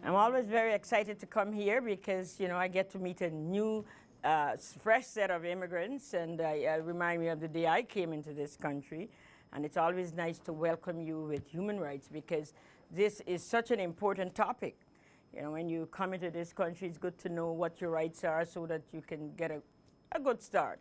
I'm always very excited to come here because, you know, I get to meet a new, fresh set of immigrants, and remind me of the day I came into this country. And it's always nice to welcome you with human rights because this is such an important topic. You know, when you come into this country, it's good to know what your rights are so that you can get a good start.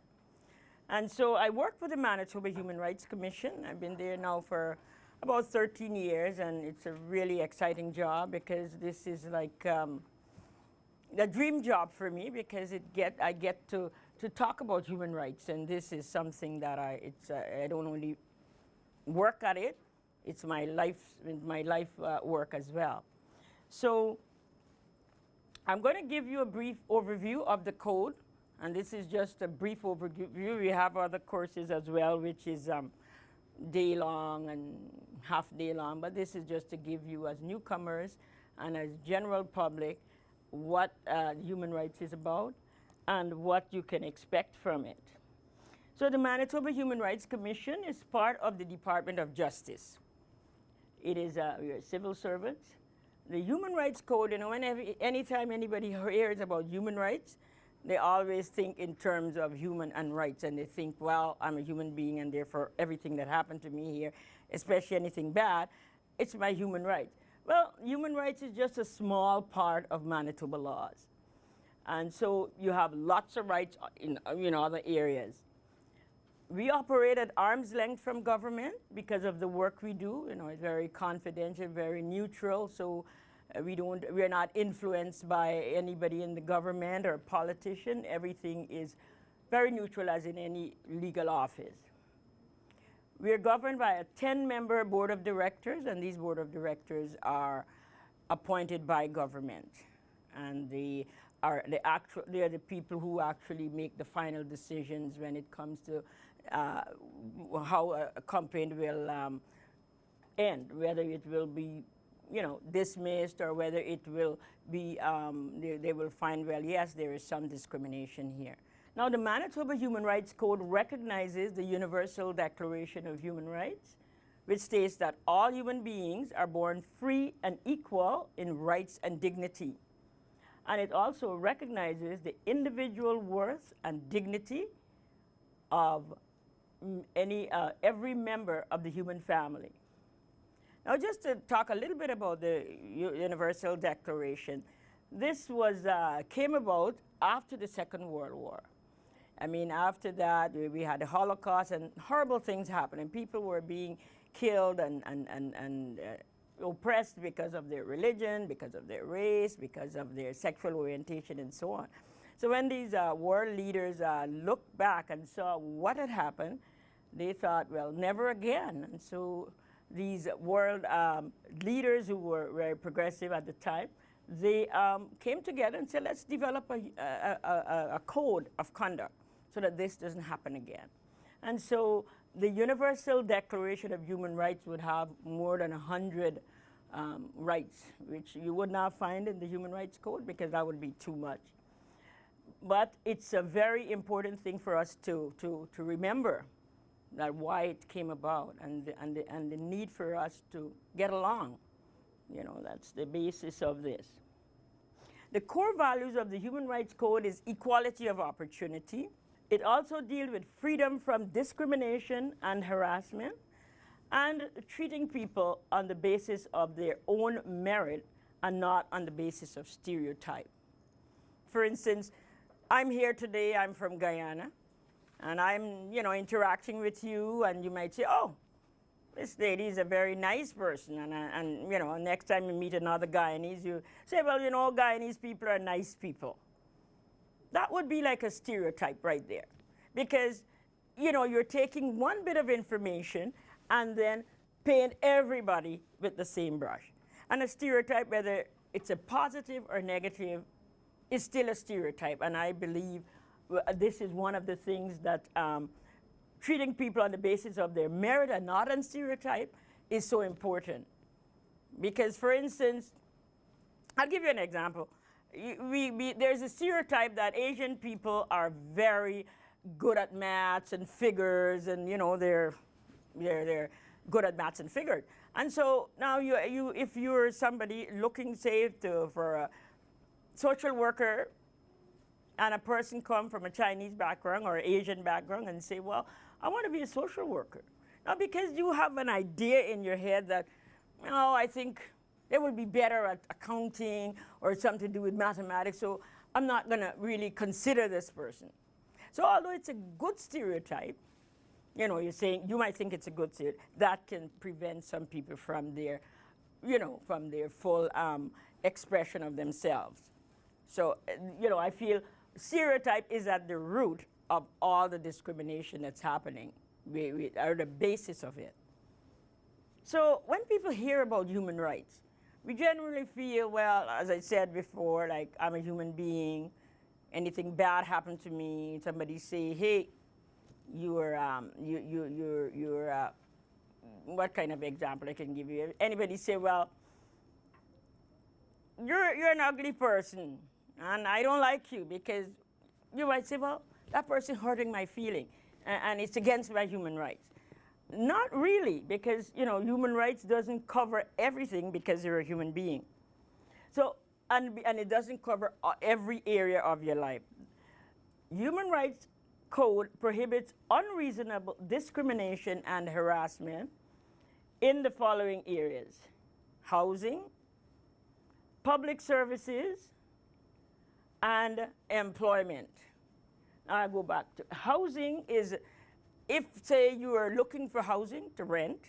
And so I work for the Manitoba Human Rights Commission. I've been there now for about 13 years, and it's a really exciting job because this is like the dream job for me because I get to talk about human rights, and this is something that I don't only work at it, it's my life work as well. So I'm going to give you a brief overview of the code, and this is just a brief overview. We have other courses as well, which is day long and half day long, but this is just to give you as newcomers and as general public what human rights is about and what you can expect from it. So the Manitoba Human Rights Commission is part of the Department of Justice. It is we're civil servants. The Human Rights Code, you know, anytime anybody hears about human rights, they always think in terms of human and rights, and they think, well, I'm a human being, and therefore everything that happened to me here, especially anything bad, it's my human rights. Well, human rights is just a small part of Manitoba laws. And so you have lots of rights in other areas. We operate at arm's length from government because of the work we do. You know, it's very confidential, very neutral, so we're not influenced by anybody in the government or politician. Everything is very neutral, as in any legal office. We are governed by a 10-member board of directors, and these board of directors are appointed by government. And they are the people who actually make the final decisions when it comes to how a campaign will end, whether it will be dismissed, or whether it will be, they will find, well, yes, there is some discrimination here. Now, the Manitoba Human Rights Code recognizes the Universal Declaration of Human Rights, which states that all human beings are born free and equal in rights and dignity. And it also recognizes the individual worth and dignity of every member of the human family. Now, just to talk a little bit about the Universal Declaration, this came about after the Second World War. I mean, after that, we had the Holocaust, and horrible things happened, and people were being killed and oppressed because of their religion, because of their race, because of their sexual orientation, and so on. So when these world leaders looked back and saw what had happened, they thought, well, never again. And so these world leaders who were very progressive at the time, they came together and said, let's develop a code of conduct so that this doesn't happen again. And so the Universal Declaration of Human Rights would have more than 100 rights, which you would not find in the Human Rights Code because that would be too much. But it's a very important thing for us to remember that why it came about, and the need for us to get along. You know, that's the basis of this. The core values of the Human Rights Code is equality of opportunity. It also deals with freedom from discrimination and harassment, and treating people on the basis of their own merit and not on the basis of stereotype. For instance, I'm here today, I'm from Guyana, and I'm, interacting with you, and you might say, oh, this lady is a very nice person, and next time you meet another Guyanese, you say, well, Guyanese people are nice people. That would be like a stereotype right there, because, you're taking one bit of information and then paint everybody with the same brush. And a stereotype, whether it's a positive or negative, is still a stereotype, and I believe this is one of the things that treating people on the basis of their merit and not on stereotype is so important. Because, for instance, I'll give you an example. There's a stereotype that Asian people are very good at maths and figures, and they're good at maths and figures. And so now if you're somebody looking, say, for a social worker, and a person come from a Chinese background or Asian background and say, well, I want to be a social worker. Now, because you have an idea in your head that, I think they will be better at accounting or something to do with mathematics, so I'm not going to really consider this person. So although it's a good stereotype, you might think it's a good stereotype, that can prevent some people from their, from their full expression of themselves. So, I feel stereotype is at the root of all the discrimination that's happening, or the basis of it. So when people hear about human rights, we generally feel, well, as I said before, like I'm a human being, anything bad happened to me, somebody say, hey, you're what kind of example I can give you? Anybody say, well, you're an ugly person, and I don't like you, because you might say, well, that person hurting my feeling, and it's against my human rights. Not really, because human rights doesn't cover everything because you're a human being. So, and it doesn't cover every area of your life. Human rights code prohibits unreasonable discrimination and harassment in the following areas: housing, public services, and employment. Now I go back to housing. Is if, say, you are looking for housing to rent,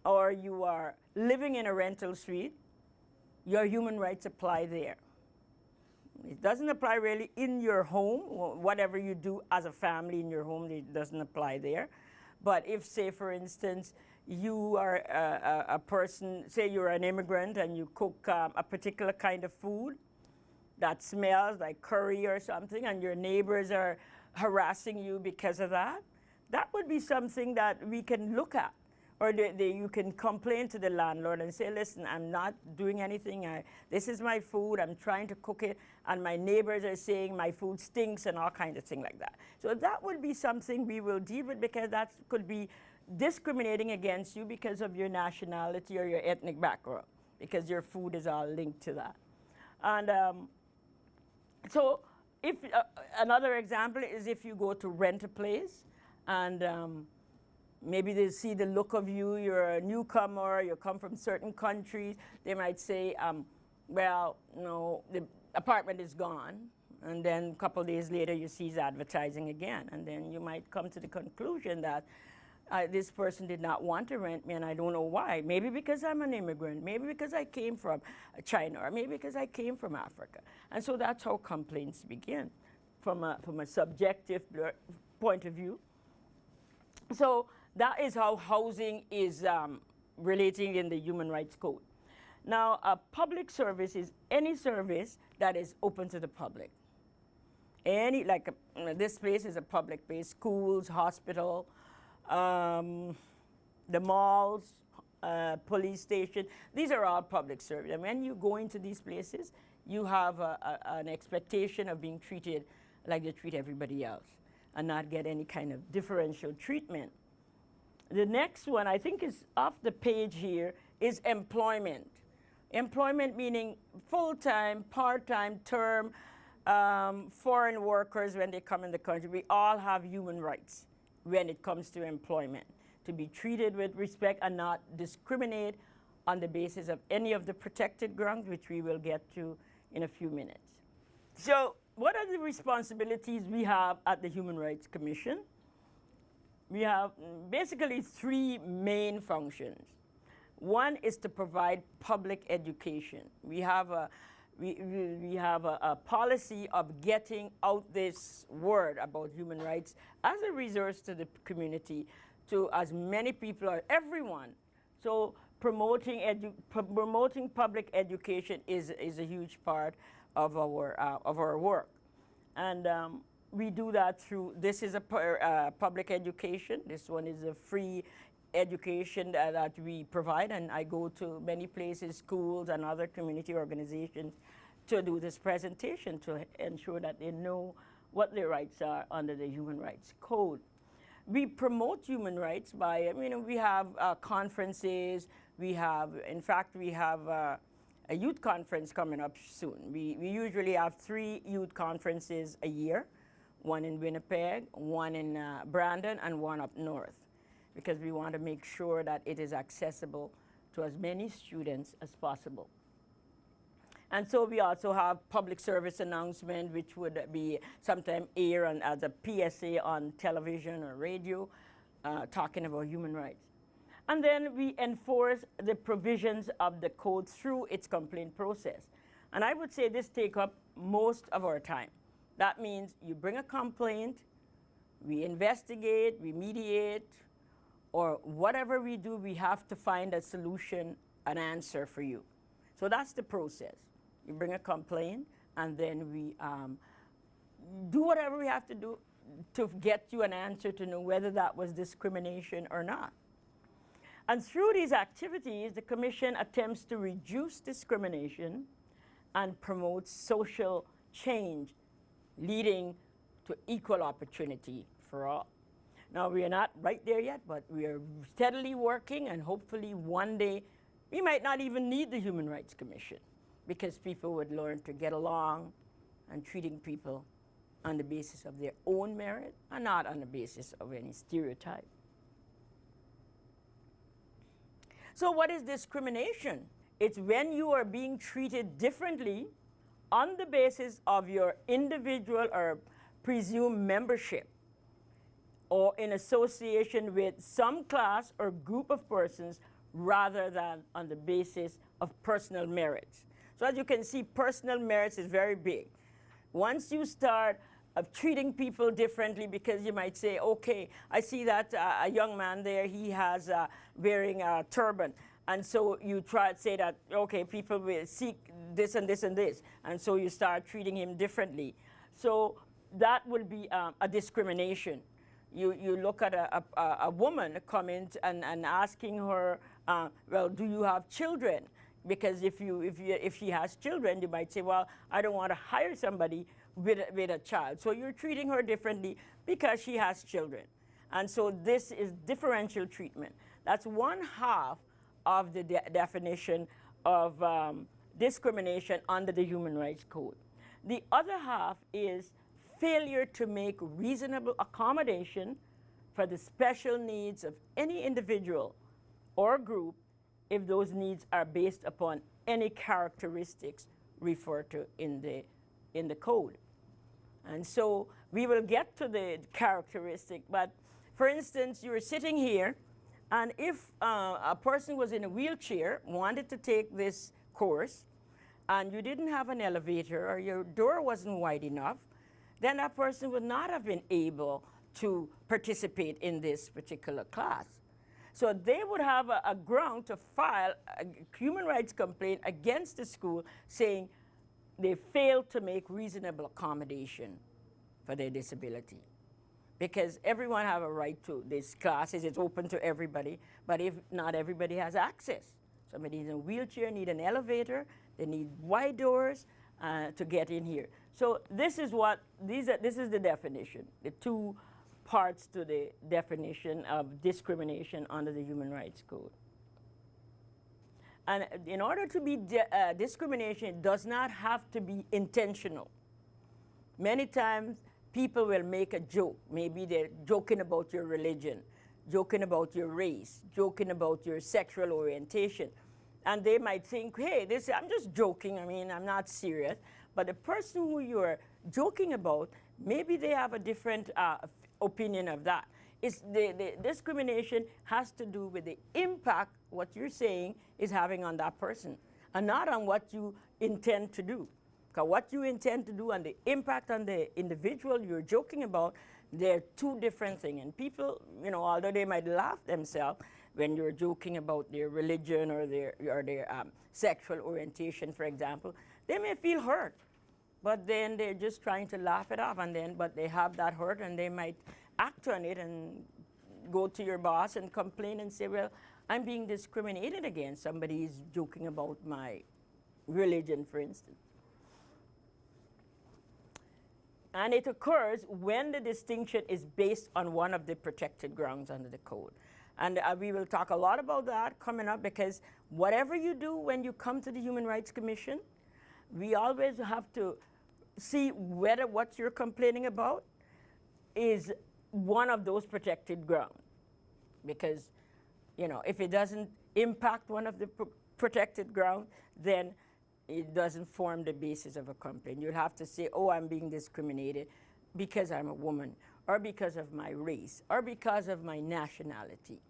or you are living in a rental suite, your human rights apply there. It doesn't apply really in your home. Whatever you do as a family in your home, it doesn't apply there. But if, say, for instance, you are a person, say you're an immigrant and you cook a particular kind of food that smells like curry or something, and your neighbors are harassing you because of that, that would be something that we can look at. Or you can complain to the landlord and say, listen, I'm not doing anything. This is my food. I'm trying to cook it. And my neighbors are saying my food stinks and all kinds of things like that. So that would be something we will deal with, because that could be discriminating against you because of your nationality or your ethnic background, because your food is all linked to that. And so if another example is if you go to rent a place, and maybe they see the look of you, you're a newcomer, you come from certain countries, they might say, well, no, the apartment is gone. And then a couple of days later, you see his advertising again. And then you might come to the conclusion that this person did not want to rent me, and I don't know why. Maybe because I'm an immigrant, maybe because I came from China, or maybe because I came from Africa. And so that's how complaints begin, from a subjective point of view. So that is how housing is relating in the Human Rights Code. Now, a public service is any service that is open to the public. This place is a public place: schools, hospital, the malls, police station. These are all public service. And when you go into these places, you have an expectation of being treated like they treat everybody else, and not get any kind of differential treatment. The next one, I think, is off the page here, is employment. Employment meaning full-time, part-time, term, foreign workers when they come in the country. We all have human rights when it comes to employment, to be treated with respect and not discriminate on the basis of any of the protected grounds, which we will get to in a few minutes. So what are the responsibilities we have at the Human Rights Commission? We have basically three main functions. One is to provide public education. We have a policy of getting out this word about human rights as a resource to the community, to as many people, or everyone. So promoting public education is a huge part of our work. And we do that through, this is a public education. This one is a free education that we provide, and I go to many places, schools and other community organizations, to do this presentation to ensure that they know what their rights are under the Human Rights Code. we promote human rights by, we have conferences. We have, in fact, we have a youth conference coming up soon. We usually have 3 youth conferences a year, one in Winnipeg, one in Brandon, and one up north, because we want to make sure that it is accessible to as many students as possible. And so we also have public service announcement, which would be sometime air as a PSA on television or radio, talking about human rights. And then we enforce the provisions of the code through its complaint process. And I would say this takes up most of our time. That means you bring a complaint, we investigate, we mediate, or whatever we do, we have to find a solution, an answer for you. So that's the process. You bring a complaint, and then we do whatever we have to do to get you an answer to know whether that was discrimination or not. And through these activities, the Commission attempts to reduce discrimination and promote social change, leading to equal opportunity for all. Now, we are not right there yet, but we are steadily working, and hopefully one day we might not even need the Human Rights Commission, because people would learn to get along and treating people on the basis of their own merit and not on the basis of any stereotype. So what is discrimination? It's when you are being treated differently on the basis of your individual or presumed membership, or in association with some class or group of persons, rather than on the basis of personal merits. So as you can see, personal merits is very big. Once you start treating people differently, because you might say, okay, I see that a young man there, he has wearing a turban. And so you try to say that, okay, people will seek this and this and this. And so you start treating him differently. So that will be a discrimination. You look at a woman coming and asking her, well, do you have children? Because if she has children, you might say, well, I don't want to hire somebody with a child. So you're treating her differently because she has children. And so this is differential treatment. That's one half of the definition of discrimination under the Human Rights Code. The other half is failure to make reasonable accommodation for the special needs of any individual or group if those needs are based upon any characteristics referred to in the code. And so we will get to the characteristic, but for instance, you're sitting here, and if a person was in a wheelchair, wanted to take this course, and you didn't have an elevator or your door wasn't wide enough, then that person would not have been able to participate in this particular class. So they would have a ground to file a human rights complaint against the school saying they failed to make reasonable accommodation for their disability. Because everyone have a right to these classes, it's open to everybody, but if not everybody has access. Somebody in a wheelchair need an elevator, they need wide doors to get in here. So this is this is the definition, the two parts to the definition of discrimination under the Human Rights Code. And in order to be discrimination, it does not have to be intentional. Many times people will make a joke. Maybe they're joking about your religion, joking about your race, joking about your sexual orientation. And they might think, hey, I'm just joking, I mean, I'm not serious. But the person who you're joking about, maybe they have a different opinion of that. The discrimination has to do with the impact what you're saying is having on that person, and not on what you intend to do. Because what you intend to do and the impact on the individual you're joking about, they're two different things. And people, although they might laugh themselves when you're joking about their religion or their sexual orientation, for example, they may feel hurt. But then they're just trying to laugh it off, but they have that hurt, and they might act on it and go to your boss and complain and say, well, I'm being discriminated against. Somebody is joking about my religion, for instance. And it occurs when the distinction is based on one of the protected grounds under the code. And we will talk a lot about that coming up, because whatever you do when you come to the Human Rights Commission, we always have to see whether what you're complaining about is one of those protected grounds. Because, you know, if it doesn't impact one of the protected grounds, then it doesn't form the basis of a complaint. You'll have to say, oh, I'm being discriminated because I'm a woman, or because of my race, or because of my nationality.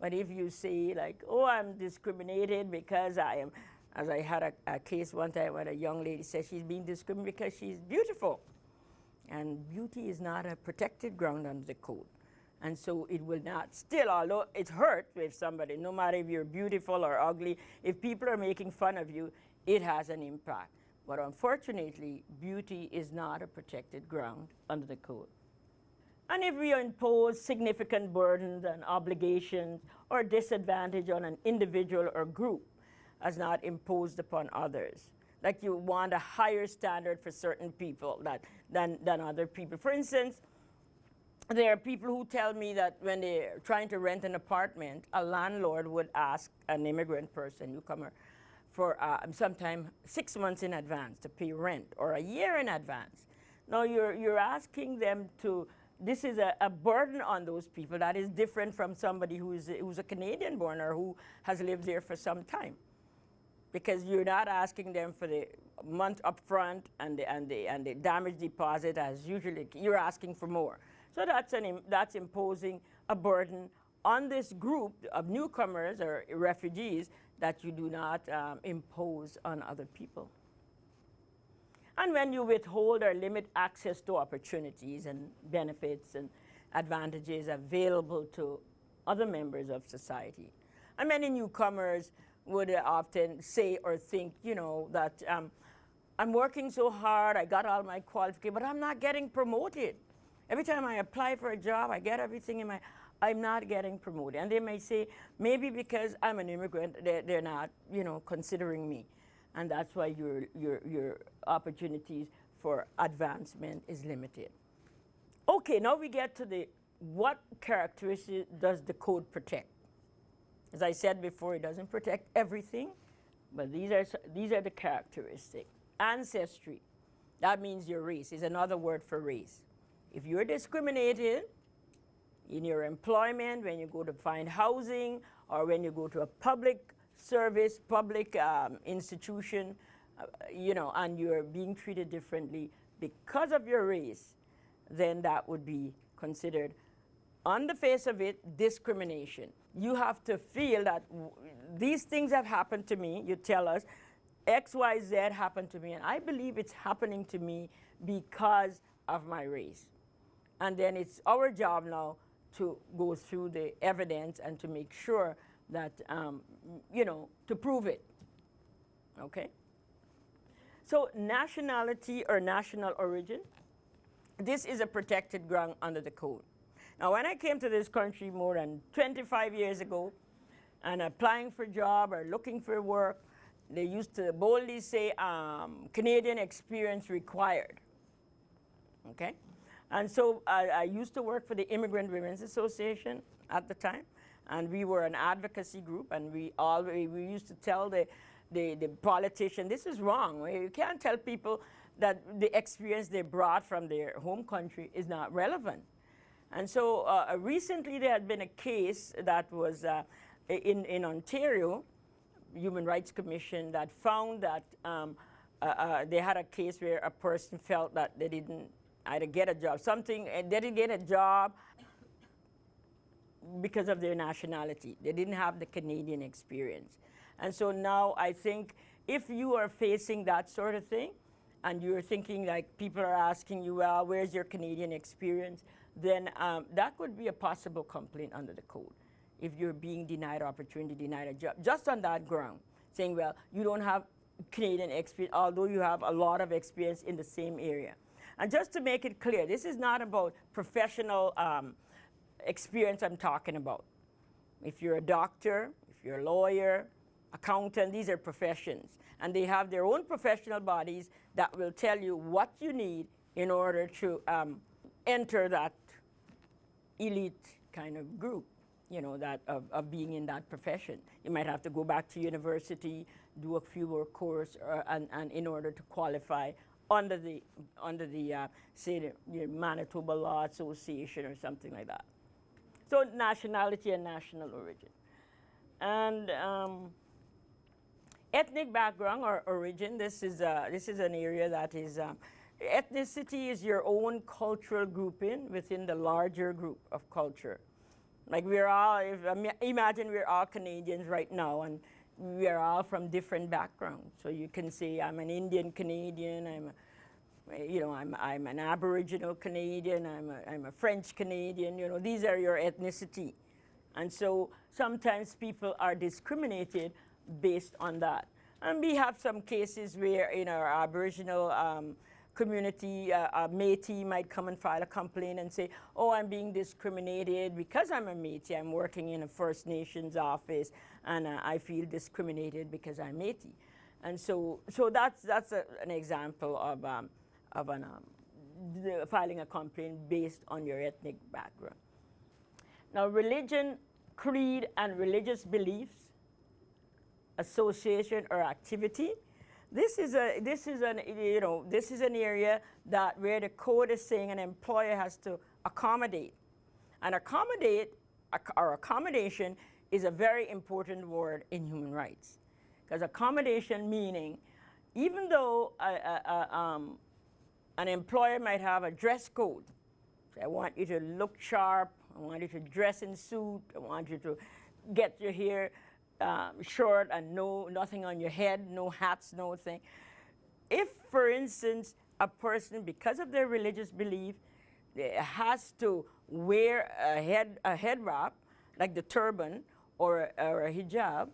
But if you say, like, oh, I'm discriminated because I am, as I had a case one time where a young lady said she's being discriminated because she's beautiful. And beauty is not a protected ground under the code. And so it will not, still, although it hurts if somebody, no matter if you're beautiful or ugly, if people are making fun of you, it has an impact. But unfortunately, beauty is not a protected ground under the code. And if we impose significant burdens and obligations or disadvantage on an individual or group as not imposed upon others, like you want a higher standard for certain people than other people. For instance, there are people who tell me that when they're trying to rent an apartment, a landlord would ask an immigrant person, newcomer, for sometime 6 months in advance to pay rent, or a year in advance. Now you're asking them to, this is a burden on those people that is different from somebody who's a Canadian born or who has lived there for some time. Because you're not asking them for the month up front and the damage deposit as usually, you're asking for more. So that's imposing a burden on this group of newcomers or refugees that you do not impose on other people. And when you withhold or limit access to opportunities and benefits and advantages available to other members of society. And many newcomers would often say or think, you know, that I'm working so hard, I got all my qualifications, but I'm not getting promoted. Every time I apply for a job, I get everything in my, I'm not getting promoted. And they may say, maybe because I'm an immigrant, they're not, you know, considering me. And that's why your opportunities for advancement is limited. Okay, now we get to the, what characteristics does the code protect? As I said before, it doesn't protect everything, but these are the characteristics. Ancestry, that means your race, is another word for race. If you're discriminated in your employment, when you go to find housing, or when you go to a public service, public institution, you know, and you're being treated differently because of your race, then that would be considered, on the face of it, discrimination. You have to feel that these things have happened to me. You tell us, X, Y, Z happened to me, and I believe it's happening to me because of my race. And then it's our job now to go through the evidence and to make sure that, you know, to prove it, okay? So nationality or national origin, this is a protected ground under the code. Now, when I came to this country more than 25 years ago and applying for a job or looking for work, they used to boldly say, Canadian experience required, okay? And so I used to work for the Immigrant Women's Association at the time, and we were an advocacy group, and we used to tell the politician, this is wrong. You can't tell people that the experience they brought from their home country is not relevant. And so recently there had been a case that was in Ontario, Human Rights Commission, that found that they had a case where a person felt that they didn't either get a job, they didn't get a job because of their nationality. They didn't have the Canadian experience. And so now I think if you are facing that sort of thing, and you're thinking like people are asking you, well, where's your Canadian experience? Then that could be a possible complaint under the code. If you're being denied opportunity, denied a job, just on that ground, saying, well, you don't have Canadian experience, although you have a lot of experience in the same area. And just to make it clear, this is not about professional experience I'm talking about. If you're a doctor, if you're a lawyer, accountant, these are professions. And they have their own professional bodies that will tell you what you need in order to enter that elite kind of group, you know, that of being in that profession. You might have to go back to university, do a few more course, and in order to qualify under the say the Manitoba Law Association or something like that. So nationality and national origin, and ethnic background or origin. This is an area that is ethnicity is your own cultural grouping within the larger group of culture. Like we're all, imagine we're all Canadians right now, and we are all from different backgrounds. So you can say I'm an Indian Canadian, I'm an Aboriginal Canadian, I'm a French Canadian. You know, these are your ethnicity, and so sometimes people are discriminated based on that. And we have some cases where in our Aboriginal community, a Métis might come and file a complaint and say, oh, I'm being discriminated because I'm a Métis. I'm working in a First Nations office, and I feel discriminated because I'm Métis. And so that's an example of filing a complaint based on your ethnic background. Now, religion, creed, and religious beliefs, association, or activity. This is an area that where the code is saying an employer has to accommodate. And accommodation is a very important word in human rights. Because accommodation meaning, even though an employer might have a dress code, so I want you to look sharp, I want you to dress in suit, I want you to get your hair short and nothing on your head, no hats, no thing. If, for instance, a person, because of their religious belief, has to wear a head wrap, like the turban or a hijab,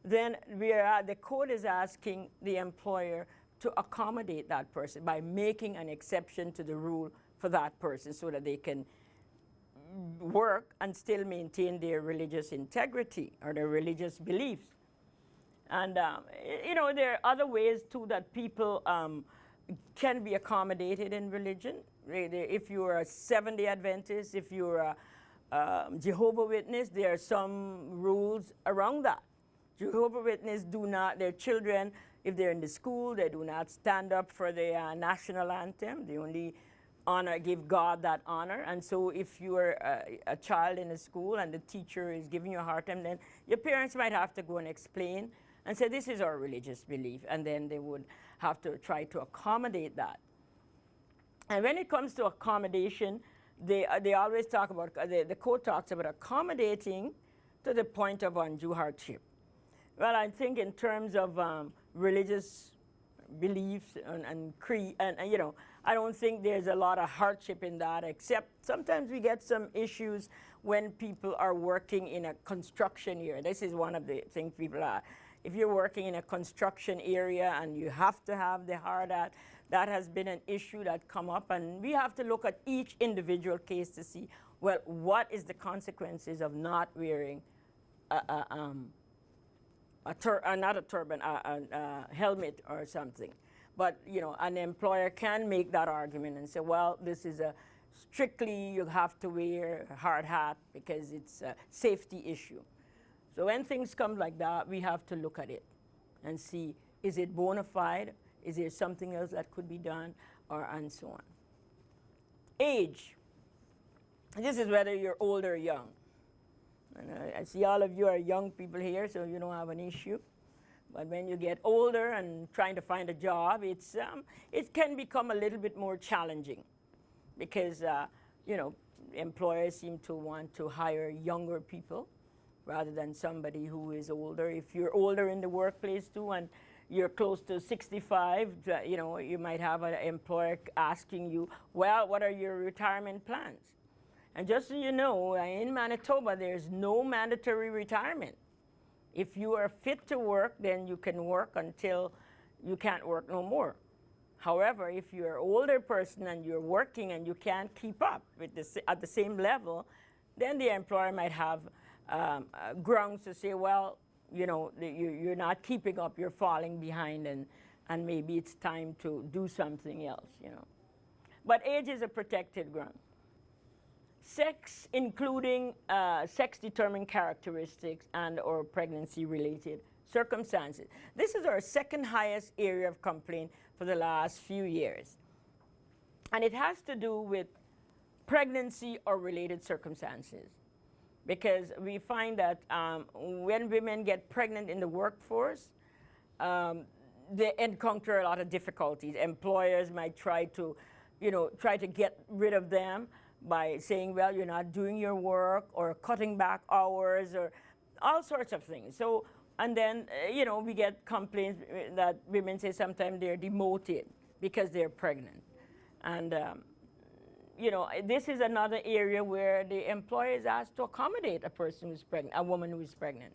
then the code is asking the employer to accommodate that person by making an exception to the rule for that person so that they can work and still maintain their religious integrity or their religious beliefs. And there are other ways too that people can be accommodated in religion. If you're a Seventh-day Adventist, if you're a Jehovah's Witness, there are some rules around that. Jehovah's Witnesses do not, their children, if they're in the school, they do not stand up for the national anthem. They only give God that honor. And so if you are a child in a school and the teacher is giving you a hard time, then your parents might have to go and explain and say, this is our religious belief. And then they would have to try to accommodate that. And when it comes to accommodation, they always talk about, the code talks about accommodating to the point of undue hardship. Well, I think in terms of religious beliefs and creed, and I don't think there's a lot of hardship in that, except sometimes we get some issues when people are working in a construction area. This is one of the things people are. If you're working in a construction area and you have to have the hard hat, that has been an issue that come up, and we have to look at each individual case to see, well, what is the consequences of not wearing not a turban, a helmet or something. But, an employer can make that argument and say, well, this is strictly you have to wear a hard hat because it's a safety issue. So when things come like that, we have to look at it and see, is it bona fide? Is there something else that could be done? And so on. Age. This is whether you're old or young. And I see all of you are young people here, so you don't have an issue. But when you get older and trying to find a job, it can become a little bit more challenging because, employers seem to want to hire younger people rather than somebody who is older. If you're older in the workplace too and you're close to 65, you might have an employer asking you, well, what are your retirement plans? And just so you know, in Manitoba, there's no mandatory retirement. If you are fit to work, then you can work until you can't work no more. However, if you're an older person and you're working and you can't keep up with at the same level, then the employer might have grounds to say, well, you're not keeping up, you're falling behind, and maybe it's time to do something else, But age is a protected ground. Sex, including sex-determined characteristics and or pregnancy-related circumstances. This is our second highest area of complaint for the last few years. And it has to do with pregnancy or related circumstances. Because we find that when women get pregnant in the workforce, they encounter a lot of difficulties. Employers might try to get rid of them by saying, well, you're not doing your work, or cutting back hours, or all sorts of things. So, and then, we get complaints that women say sometimes they're demoted because they're pregnant. And, this is another area where the employer is asked to accommodate a person who's pregnant, a woman who is pregnant.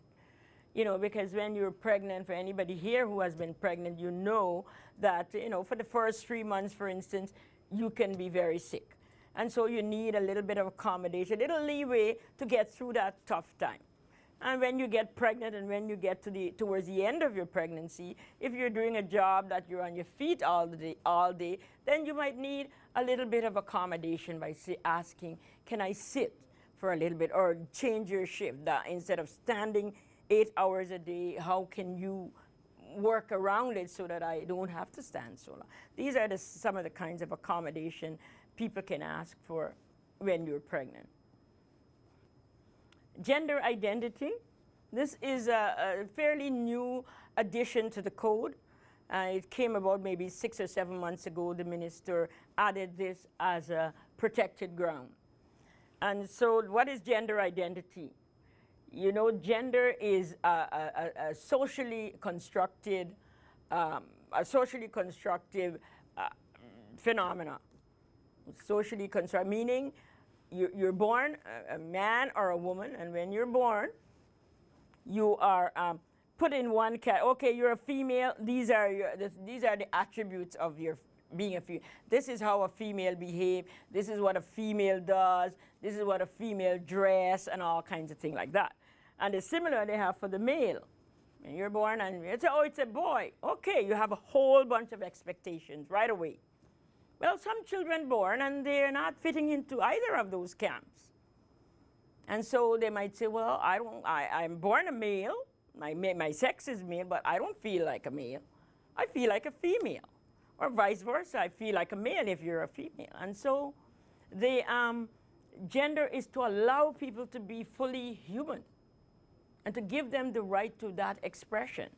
Because when you're pregnant, for anybody here who has been pregnant, you know that, for the first 3 months, for instance, you can be very sick. And so you need a little bit of accommodation, a little leeway to get through that tough time. And when you get pregnant and when you get towards the end of your pregnancy, if you're doing a job that you're on your feet all day, then you might need a little bit of accommodation by asking, can I sit for a little bit, or change your shift? Instead of standing 8 hours a day, how can you work around it so that I don't have to stand so long? These are some of the kinds of accommodation people can ask for when you're pregnant. Gender identity. This is a fairly new addition to the code. It came about maybe 6 or 7 months ago. The minister added this as a protected ground. And so what is gender identity? Gender is a socially constructed phenomena. Socially constructed, meaning you're born a man or a woman, and when you're born, you are put in one category. Okay, you're a female. These are the attributes of your being a female. This is how a female behaves. This is what a female does. This is what a female dress, and all kinds of things like that. And it's similar they have for the male. When you're born and it's a boy. Okay, you have a whole bunch of expectations right away. Well, some children born and they're not fitting into either of those camps. And so they might say, well, I'm born a male, my sex is male, but I don't feel like a male. I feel like a female. Or vice versa, I feel like a male if you're a female. And so the gender is to allow people to be fully human and to give them the right to that expression.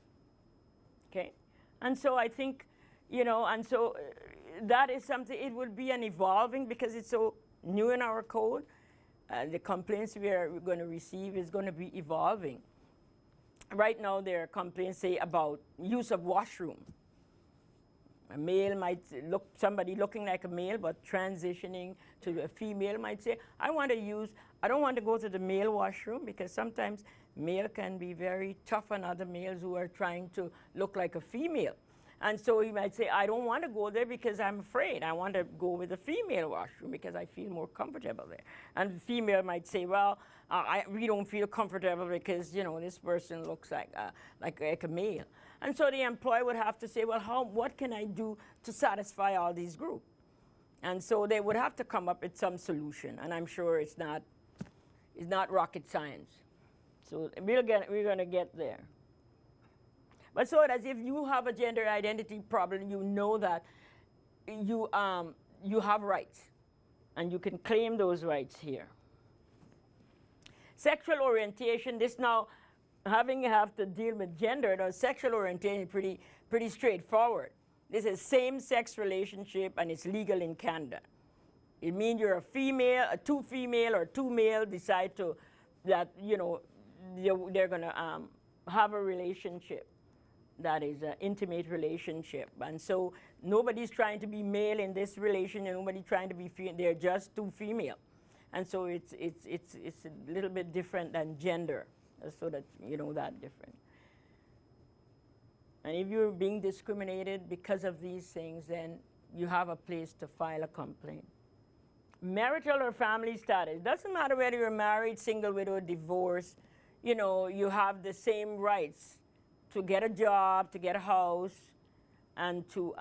Okay? And so I think, that is something, it will be an evolving, because it's so new in our code. The complaints we're going to receive is going to be evolving. Right now, there are complaints, say, about use of washroom. A male might somebody looking like a male, but transitioning to a female might say, I don't want to go to the male washroom, because sometimes male can be very tough on other males who are trying to look like a female. And so he might say, I don't want to go there because I'm afraid. I want to go with a female washroom because I feel more comfortable there. And the female might say, well, we don't feel comfortable because, this person looks like a male. And so the employer would have to say, well, what can I do to satisfy all these groups? And so they would have to come up with some solution. And I'm sure it's not rocket science. So we're going to get there. But so that if you have a gender identity problem, you know that you have rights, and you can claim those rights here. Sexual orientation, this now, have to deal with gender, the sexual orientation is pretty straightforward. This is same-sex relationship, and it's legal in Canada. It means you're a female, two female or two male decide that they're going to have a relationship. That is an intimate relationship. And so nobody's trying to be male in this relation, and nobody's trying to be female. They're just two female. And so it's a little bit different than gender, so that you know that different. And if you're being discriminated because of these things, then you have a place to file a complaint. Marital or family status. Doesn't matter whether you're married, single, widow, divorced, you have the same rights to get a job, to get a house, and to,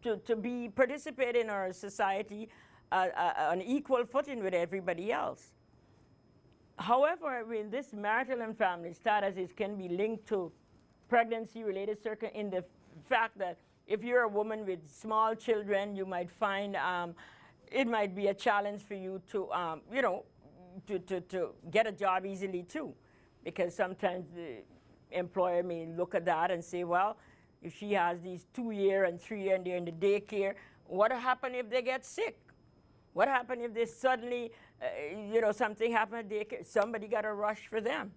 to be participate in our society on equal footing with everybody else. However, in this marital and family status, it can be linked to pregnancy-related circumstances in the fact that if you're a woman with small children, you might find it might be a challenge for you to, you know, to get a job easily too, because sometimes the employer may look at that and say, well, if she has these 2-year and 3-year and they're in the daycare, what happens if they get sick? What happens if they suddenly, you know, something happened at daycare? Somebody got to rush for them.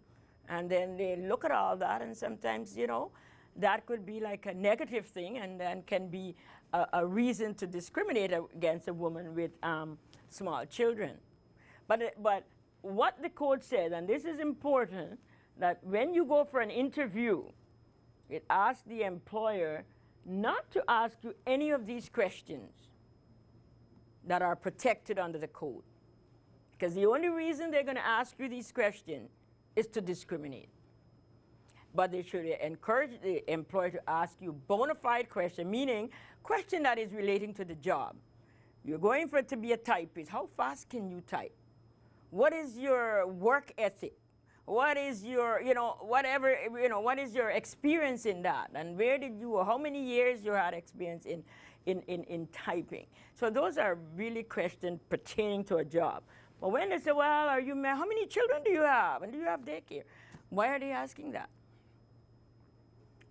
And then they look at all that, and sometimes, you know, that could be like a negative thing, and then can be a reason to discriminate against a woman with small children. But what the code says, and this is important, that when you go for an interview, it asks the employer not to ask you any of these questions that are protected under the code. Because the only reason they're going to ask you these questions is to discriminate. But they should encourage the employer to ask you bona fide question, meaning question that is relating to the job. You're going for it to be a typist. How fast can you type? What is your work ethic? What is your, you know, whatever, you know, what is your experience in that? And where did you, or how many years you had experience in typing? So those are really questions pertaining to a job. But when they say, well, are you married? How many children do you have? And do you have daycare? Why are they asking that?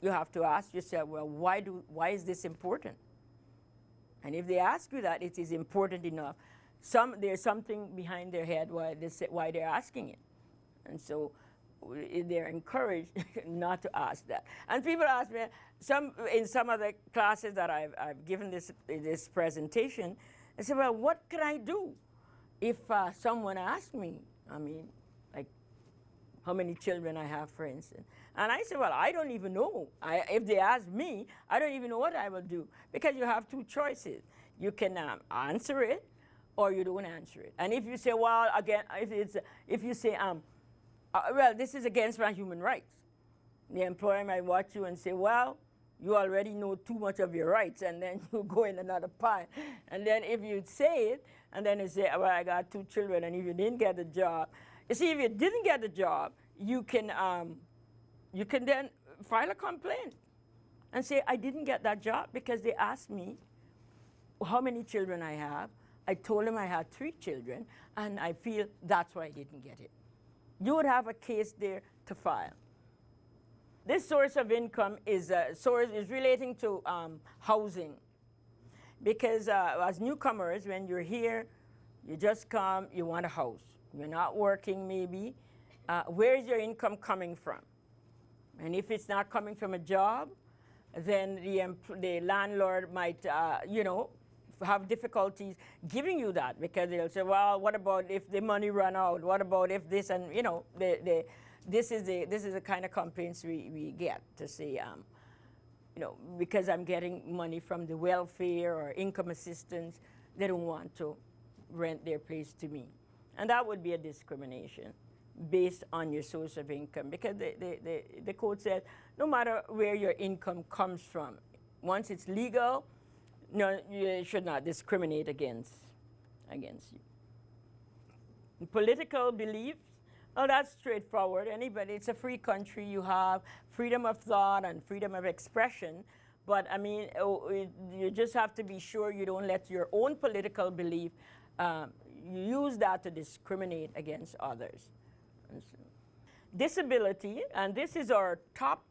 You have to ask yourself, well, why is this important? And if they ask you that, it is important enough. There's something behind their head why they're asking it. And so they're encouraged not to ask that. And people ask me, in some of the classes that I've given this presentation, I said, well, what can I do if someone asks me, I mean, like how many children I have, for instance. And I said, well, I don't even know. If they ask me, I don't even know what I will do, because you have two choices. You can answer it, or you don't answer it. And if you say, well, again, if you say, well, this is against my human rights, the employer might watch you and say, well, you already know too much of your rights, and then you go in another pile. And then if you say it, and then you say, well, I got 2 children, and if you didn't get the job, you see, if you didn't get the job, you can then file a complaint and say, I didn't get that job because they asked me how many children I have. I told them I had 3 children, and I feel that's why I didn't get it. You would have a case there to file. This source of income is relating to housing, because as newcomers, when you're here, you just come, you want a house. You're not working, maybe. Where is your income coming from? And if it's not coming from a job, then the landlord might, you know, have difficulties giving you that, because they'll say, well, what about if the money run out? What about if this? And you know, this is the kind of complaints we get, to say, you know, because I'm getting money from the welfare or income assistance, they don't want to rent their place to me. And that would be a discrimination based on your source of income, because the code says no matter where your income comes from, once it's legal, no, you should not discriminate against you. Political beliefs, oh, that's straightforward. Anybody, it's a free country. You have freedom of thought and freedom of expression. But I mean, you just have to be sure you don't let your own political belief use that to discriminate against others. Disability, and this is our top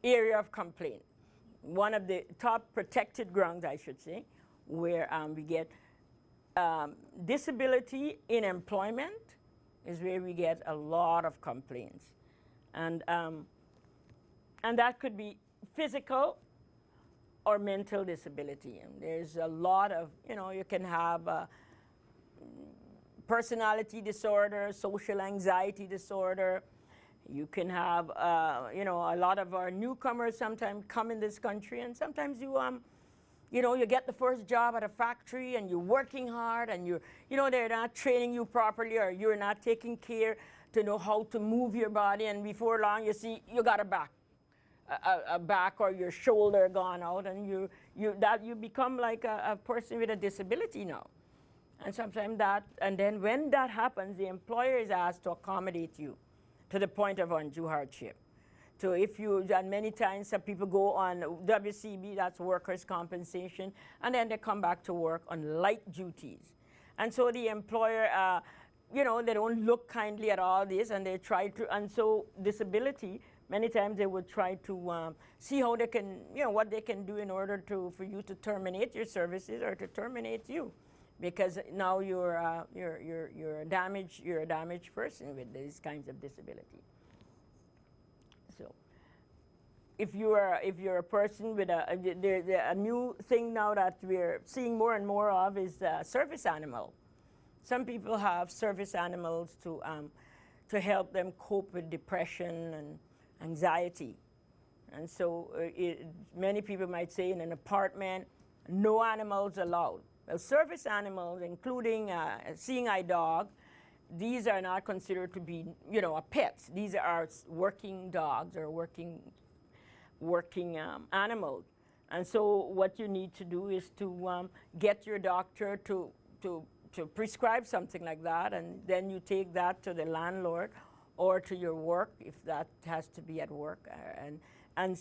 area of complaint. One of the top protected grounds, I should say, where we get disability in employment is where we get a lot of complaints. And that could be physical or mental disability. And there's a lot of, you know, you can have personality disorder, social anxiety disorder. You can have, you know, a lot of our newcomers sometimes come in this country, and sometimes you know, you get the first job at a factory and you're working hard, and you know, they're not training you properly, or you're not taking care to know how to move your body, and before long you see you got a back a back or your shoulder gone out, and you become like a person with a disability now. And sometimes and then when that happens, the employer is asked to accommodate you to the point of undue hardship. So and many times some people go on WCB, that's workers' compensation, and then they come back to work on light duties. And so the employer, they don't look kindly at all this, and they try to, and so disability, many times they would try to see how they can, what they can do in order for you to terminate your services or to terminate you, because now you're a damaged person with these kinds of disability. So, if you're a person with a new thing now that we're seeing more and more of is service animal. Some people have service animals to help them cope with depression and anxiety. And so many people might say in an apartment, no animals allowed. Well, service animals, including a seeing eye dog, these are not considered to be, pets. These are working dogs or working animals. And so what you need to do is to get your doctor to prescribe something like that, and then you take that to the landlord or to your work, if that has to be at work, and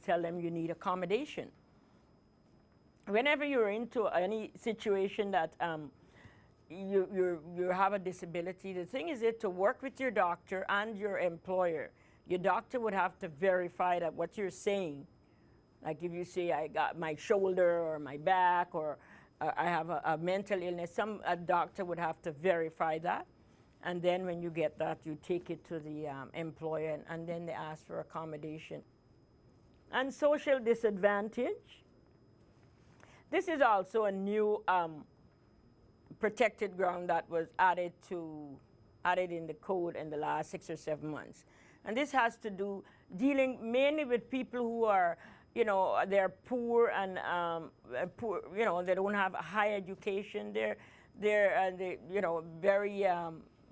tell them you need accommodation. Whenever you're into any situation that you have a disability, the thing is to work with your doctor and your employer. Your doctor would have to verify that what you're saying, like if you say I got my shoulder or my back or I have a mental illness, a doctor would have to verify that. And then when you get that, you take it to the employer, and then they ask for accommodation. And social disadvantage. This is also a new protected ground that was added in the code in the last 6 or 7 months. And this has to do dealing mainly with people who are, they're poor and poor, they don't have a high education. They're very,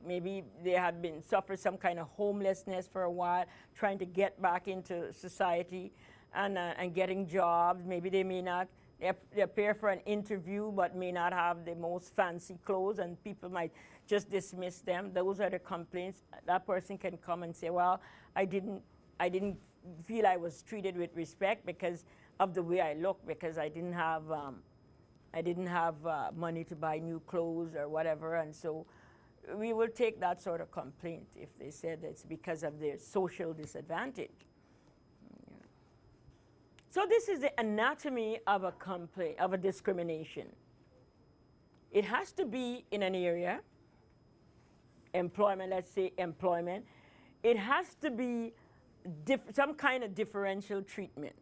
maybe they have suffered some kind of homelessness for a while, trying to get back into society and getting jobs. Maybe they may not. They appear for an interview but may not have the most fancy clothes, and people might just dismiss them. Those are the complaints. That person can come and say, well, I didn't feel I was treated with respect because of the way I look, because I didn't have money to buy new clothes or whatever. And so we will take that sort of complaint if they said it's because of their social disadvantage. So this is the anatomy of a complaint, of a discrimination. It has to be in an area, employment, let's say employment. It has to be some kind of differential treatment.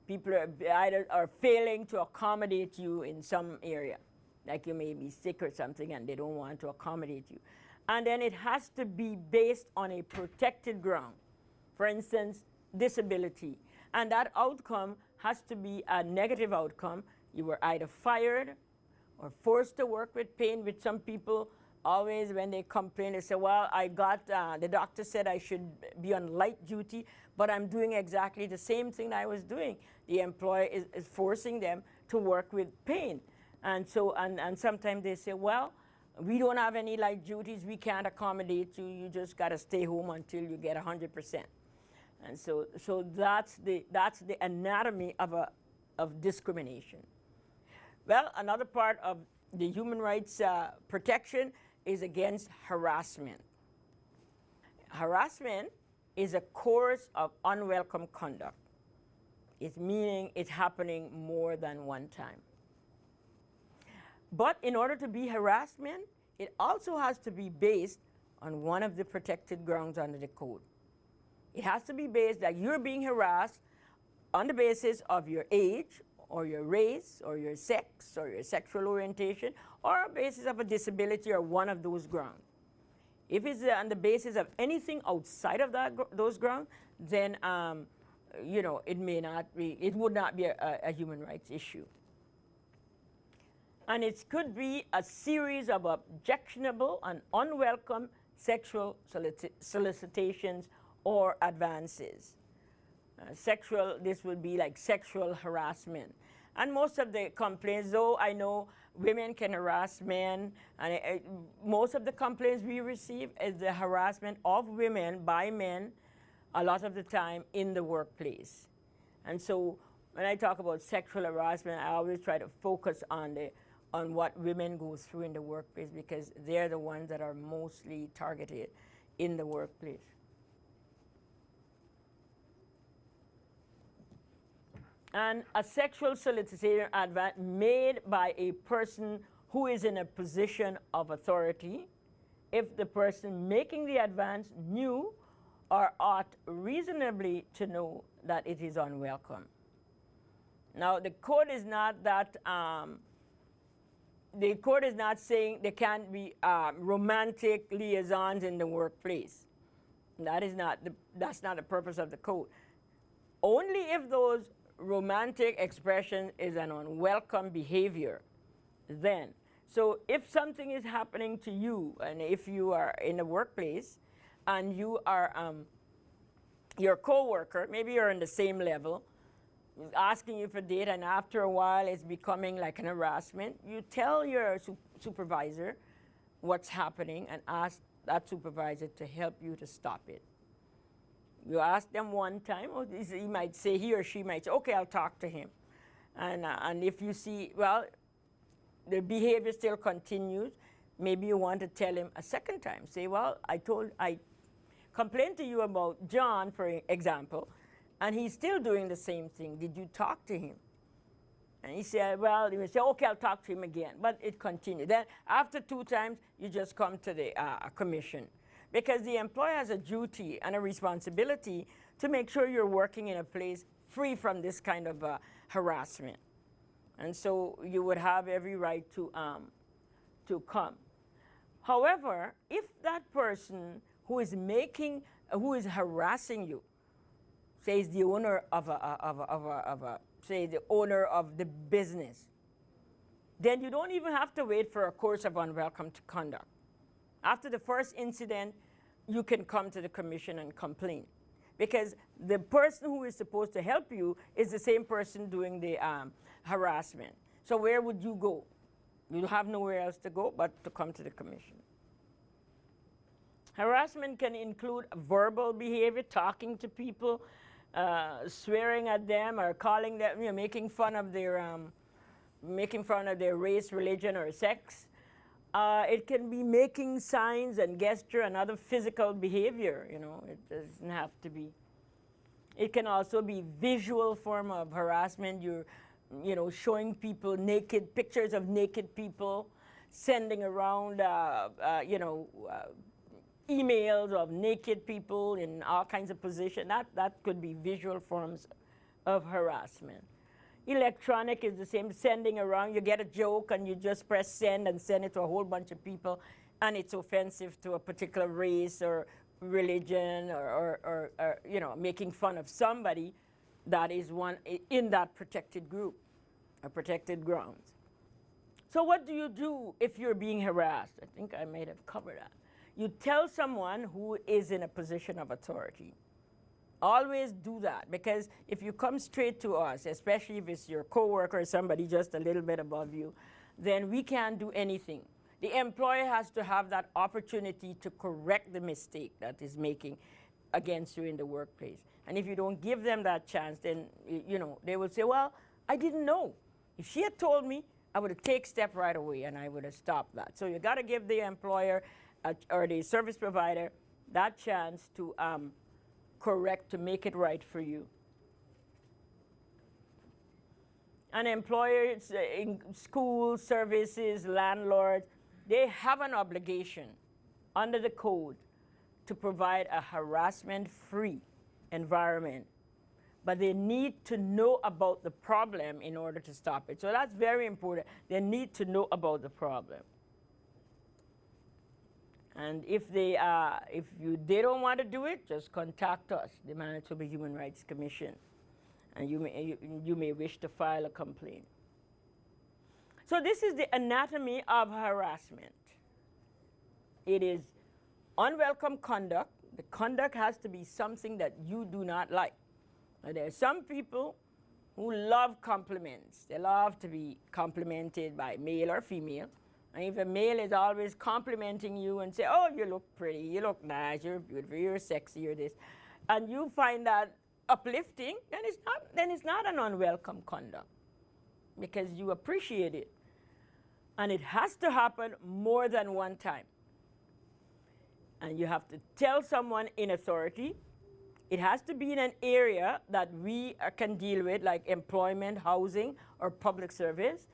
People are failing to accommodate you in some area, like you may be sick or something and they don't want to accommodate you. And then it has to be based on a protected ground. For instance, disability. And that outcome has to be a negative outcome. You were either fired or forced to work with pain. With some people, always when they complain, they say, well, the doctor said I should be on light duty, but I'm doing exactly the same thing I was doing. The employer is forcing them to work with pain. And so, and sometimes they say, well, we don't have any light duties, we can't accommodate you, you just got to stay home until you get 100%. And so that's the anatomy of discrimination. Well, another part of the human rights protection is against harassment. Harassment is a course of unwelcome conduct. It's meaning it's happening more than one time. But in order to be harassment, it also has to be based on one of the protected grounds under the code. It has to be based that you're being harassed on the basis of your age or your race or your sex or your sexual orientation or on the basis of a disability or one of those grounds. If it's on the basis of anything outside of those grounds, then it would not be a human rights issue. And it could be a series of objectionable and unwelcome sexual solicitations or advances. This would be like sexual harassment. And most of the complaints, though I know women can harass men, and most of the complaints we receive is the harassment of women by men a lot of the time in the workplace. And so when I talk about sexual harassment, I always try to focus on what women go through in the workplace, because they're the ones that are mostly targeted in the workplace. And a sexual solicitation advance made by a person who is in a position of authority, if the person making the advance knew or ought reasonably to know that it is unwelcome. Now, the code is not that, the code is not saying there can't be romantic liaisons in the workplace. That's not the purpose of the code. Only if those romantic expression is an unwelcome behavior, then. So if something is happening to you, and if you are in the workplace and you are your coworker, maybe you're on the same level, asking you for data, and after a while it's becoming like an harassment, you tell your supervisor what's happening and ask that supervisor to help you to stop it. You ask them one time, or he or she might say, okay, I'll talk to him. And if you see, well, the behavior still continues, maybe you want to tell him a second time. Say, well, I complained to you about John, for example, and he's still doing the same thing. Did you talk to him? And he said, well, you would say, okay, I'll talk to him again. But it continued. Then after 2 times, you just come to the commission. Because the employer has a duty and a responsibility to make sure you're working in a place free from this kind of harassment. And so you would have every right to come. However, if that person who is harassing you, say is the owner say the owner of the business, then you don't even have to wait for a course of unwelcome conduct. After the first incident, you can come to the commission and complain, because the person who is supposed to help you is the same person doing the harassment. So where would you go? You have nowhere else to go but to come to the commission. Harassment can include verbal behavior, talking to people, swearing at them, or calling them, making fun of their race, religion, or sex. It can be making signs and gesture and other physical behavior. It doesn't have to be. It can also be visual form of harassment. You're, showing people pictures of naked people, sending around, emails of naked people in all kinds of positions. That could be visual forms of harassment. Electronic is the same, sending around. You get a joke and you just press send and send it to a whole bunch of people, and it's offensive to a particular race or religion, or making fun of somebody that is one in that protected group or protected grounds. So what do you do if you're being harassed? I think I might have covered that. You tell someone who is in a position of authority. Always do that, because if you come straight to us, especially if it's your coworker or somebody just a little bit above you, then we can't do anything. The employer has to have that opportunity to correct the mistake that is making against you in the workplace. And if you don't give them that chance, then they will say, well, I didn't know. If she had told me, I would have taken step right away and I would have stopped that. So you got to give the employer or the service provider that chance to correct, to make it right for you. And employers in schools, services, landlords, they have an obligation under the code to provide a harassment-free environment. But they need to know about the problem in order to stop it. So that's very important. They need to know about the problem. And if they don't want to do it, just contact us, the Manitoba Human Rights Commission, and you may wish to file a complaint. So this is the anatomy of harassment. It is unwelcome conduct. The conduct has to be something that you do not like. And there are some people who love compliments. They love to be complimented by male or female. And if a male is always complimenting you and say, oh, you look pretty, you look nice, you're beautiful, you're sexy, you're this, and you find that uplifting, then it's not an unwelcome conduct because you appreciate it. And it has to happen more than one time. And you have to tell someone in authority. It has to be in an area that we can deal with, like employment, housing, or public service.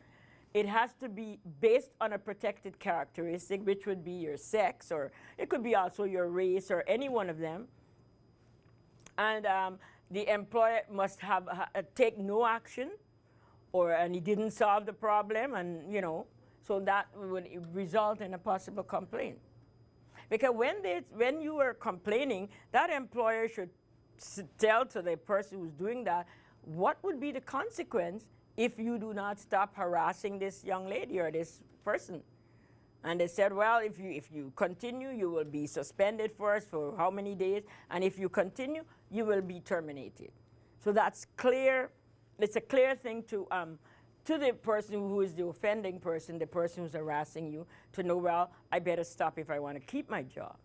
It has to be based on a protected characteristic, which would be your sex, or it could be also your race, or any one of them. And the employer must have take no action, and he didn't solve the problem, and so that would result in a possible complaint. Because when you are complaining, that employer should tell to the person who's doing that what would be the consequence if you do not stop harassing this young lady or this person. And they said, well, if you continue, you will be suspended first for how many days, and if you continue, you will be terminated. So that's clear. It's a clear thing to the person who is the offending person, the person who's harassing you, to know, well, I better stop if I want to keep my job.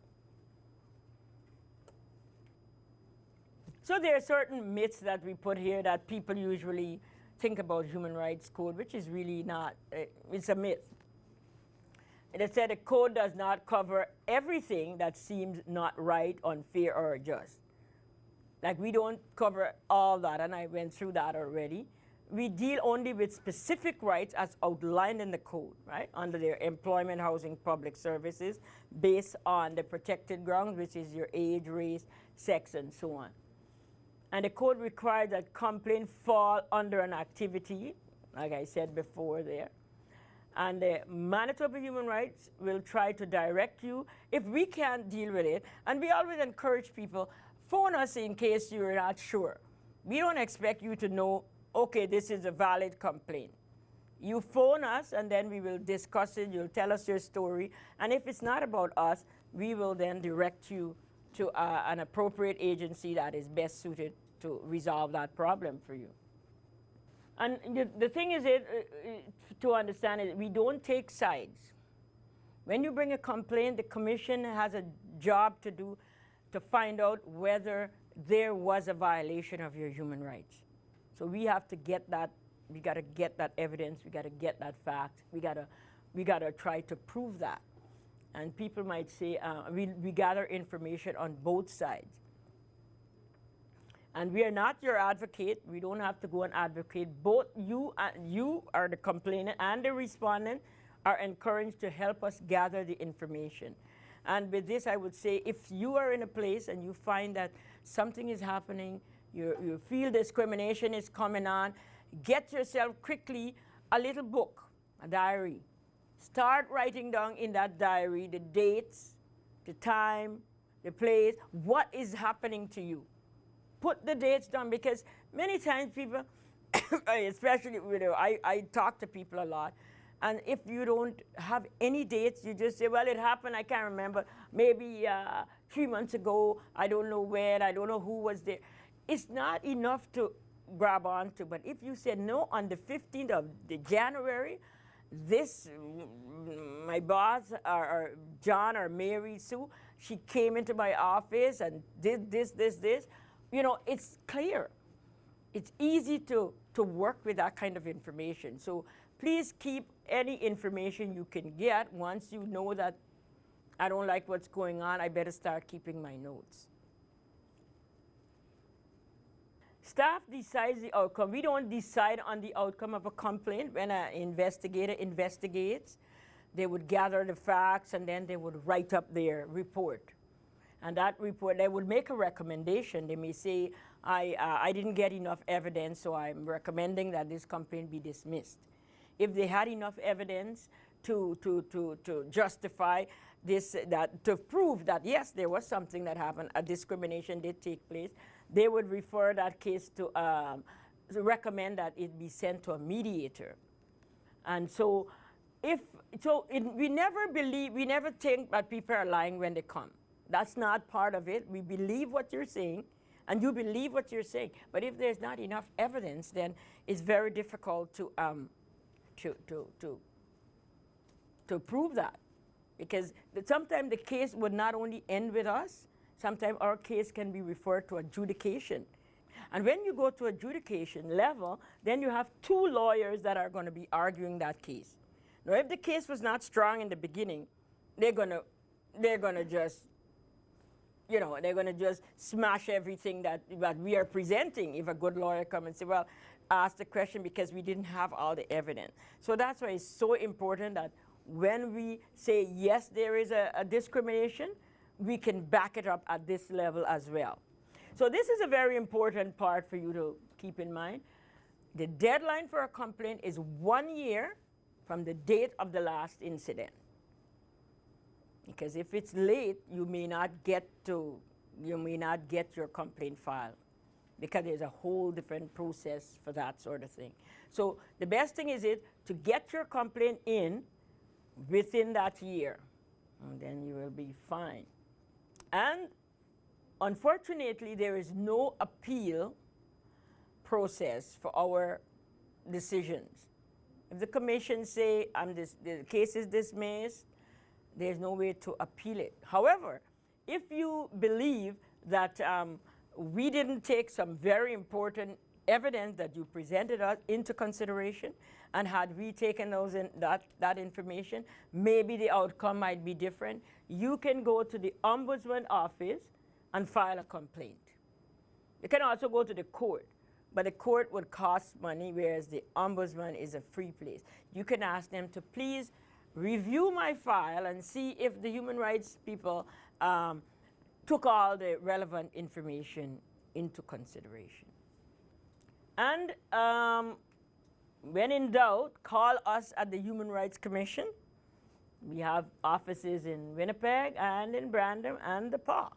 So there are certain myths that we put here that people usually think about human rights code, which is really not, it's a myth. It said the code does not cover everything that seems not right, unfair, or just. Like, we don't cover all that, and I went through that already. We deal only with specific rights as outlined in the code, right, under their employment, housing, public services, based on the protected grounds, which is your age, race, sex, and so on. And the code requires that complaint fall under an activity, like I said before there. And the Manitoba Human Rights will try to direct you if we can't deal with it. And we always encourage people, phone us in case you're not sure. We don't expect you to know, okay, this is a valid complaint. You phone us, and then we will discuss it. You'll tell us your story. And if it's not about us, we will then direct you to an appropriate agency that is best suited to resolve that problem for you. And the thing is, to understand it, we don't take sides. When you bring a complaint, the commission has a job to do to find out whether there was a violation of your human rights. So we have to get that, we got to get that evidence, we got to get that fact, we got to try to prove that. And people might say, we gather information on both sides. And we are not your advocate. We don't have to go and advocate. Both you are the complainant and the respondent are encouraged to help us gather the information. And with this, I would say, if you are in a place and you find that something is happening, you feel discrimination is coming on, get yourself quickly a little book, a diary. Start writing down in that diary the dates, the time, the place, what is happening to you. Put the dates down, because many times people, especially, I talk to people a lot, and if you don't have any dates, you just say, well, it happened, I can't remember, maybe 3 months ago, I don't know when, I don't know who was there. It's not enough to grab onto, but if you said, no, on the 15th of January, my boss, or John or Mary Sue, she came into my office and did this, it's clear. It's easy to work with that kind of information. So please keep any information you can get. Once you know that I don't like what's going on, I better start keeping my notes. Staff decides the outcome. We don't decide on the outcome of a complaint. When an investigator investigates, they would gather the facts, and then they would write up their report. And that report, they would make a recommendation. They may say, I didn't get enough evidence, so I'm recommending that this complaint be dismissed. If they had enough evidence to justify this, to prove that, yes, there was something that happened, a discrimination did take place, they would refer that case to recommend that it be sent to a mediator. And so, we never think that people are lying when they come. That's not part of it. We believe what you're saying, and you believe what you're saying. But if there's not enough evidence, then it's very difficult to prove that. Because sometimes the case would not only end with us, sometimes our case can be referred to adjudication. And when you go to adjudication level, then you have two lawyers that are going to be arguing that case. Now, if the case was not strong in the beginning, they're going to just, you know, they're going to just smash everything that we are presenting. If a good lawyer comes and say, well, ask the question because we didn't have all the evidence. So that's why it's so important that when we say, yes, there is a discrimination, we can back it up at this level as well. So this is a very important part for you to keep in mind. The deadline for a complaint is 1 year from the date of the last incident. Because if it's late, you may not get your complaint filed, because there's a whole different process for that sort of thing. So the best thing is to get your complaint in within that year, and then you will be fine. And unfortunately, there is no appeal process for our decisions. If the commission say the case is dismissed, there's no way to appeal it. However, if you believe that we didn't take some very important evidence that you presented us into consideration, and had we taken that information, maybe the outcome might be different, you can go to the Ombudsman office and file a complaint. You can also go to the court, but the court would cost money, whereas the Ombudsman is a free place. You can ask them to please review my file and see if the human rights people took all the relevant information into consideration. And when in doubt, call us at the Human Rights Commission. We have offices in Winnipeg and in Brandon and the Paw.